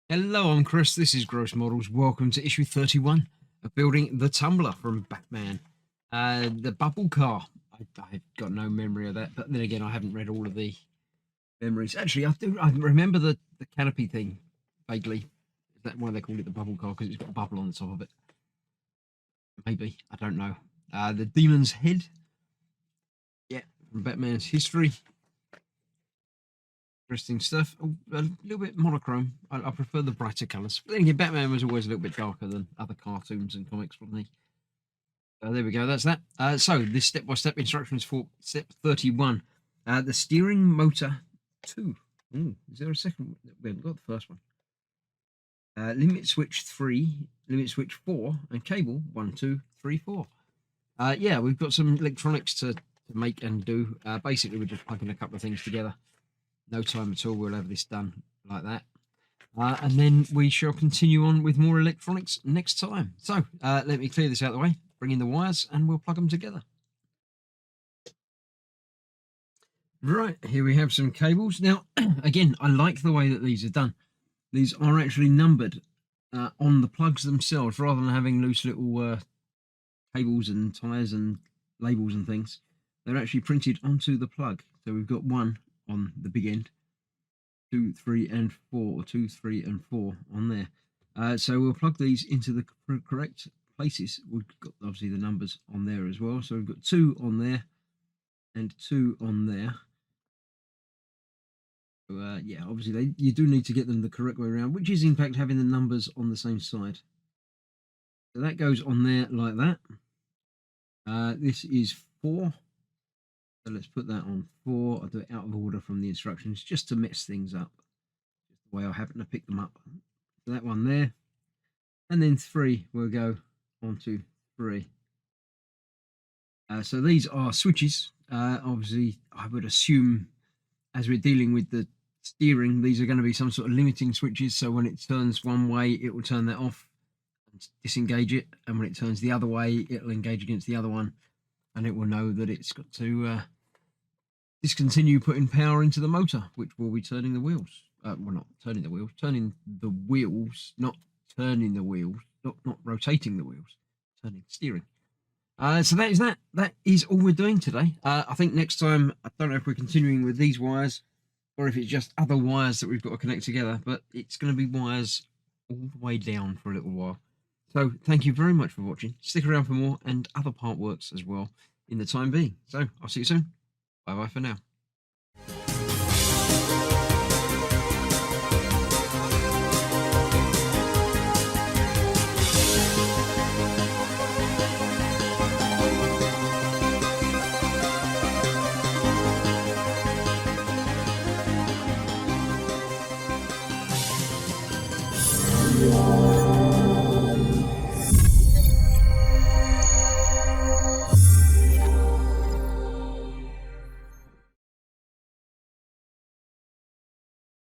Hello, I'm Chris. This is Gross Models. Welcome to issue 31 of Building the Tumbler from Batman. The bubble car. I've got no memory of that, but then again, I haven't read all of the memories. Actually, I do. I remember the canopy thing vaguely. Is that why they call it the bubble car? Because it's got a bubble on the top of it. Maybe. I don't know. The Demon's Head. Yeah, from Batman's history. Interesting stuff. Oh, a little bit monochrome. I prefer the brighter colours. But then again, Batman was always a little bit darker than other cartoons and comics, wasn't he? There we go. That's that. So this step-by-step instructions for step 31. The steering motor 2. Ooh, is there a second? We haven't got the first one. Limit switch 3, limit switch 4, and cable 1, 2, 3, 4. Yeah, we've got some electronics to make and do. Basically, we're just plugging a couple of things together. No time at all. We'll have this done like that. And then we shall continue on with more electronics next time. So let me clear this out of the way, bring in the wires, and we'll plug them together. Right, here we have some cables. Now, again, I like the way that these are done. These are actually numbered on the plugs themselves, rather than having loose little cables and tyres and labels and things. They're actually printed onto the plug. So we've got one on the big end, 2, 3, and 4, or 2, 3, and 4 on there. So we'll plug these into the correct places. We've got obviously the numbers on there as well. So we've got 2 on there and 2 on there. So, yeah, obviously you do need to get them the correct way around, which is in fact having the numbers on the same side. So that goes on there like that. This is 4. So let's put that on 4. I'll do it out of order from the instructions just to mess things up. Just the way I happen to pick them up. So that one there. And then 3 will go onto 3. So these are switches. Obviously, I would assume as we're dealing with the steering, these are going to be some sort of limiting switches. So when it turns one way, it will turn that off and disengage it. And when it turns the other way, it'll engage against the other one. And it will know that it's got to discontinue putting power into the motor, which will be turning the wheels. Well, not turning the wheels, turning the wheels, not turning the wheels, not rotating the wheels, turning steering. So that is that. That is all we're doing today. I think next time, I don't know if we're continuing with these wires or if it's just other wires that we've got to connect together, but it's going to be wires all the way down for a little while. So thank you very much for watching. Stick around for more and other part works as well in the time being. So I'll see you soon. Bye bye for now. Yeah.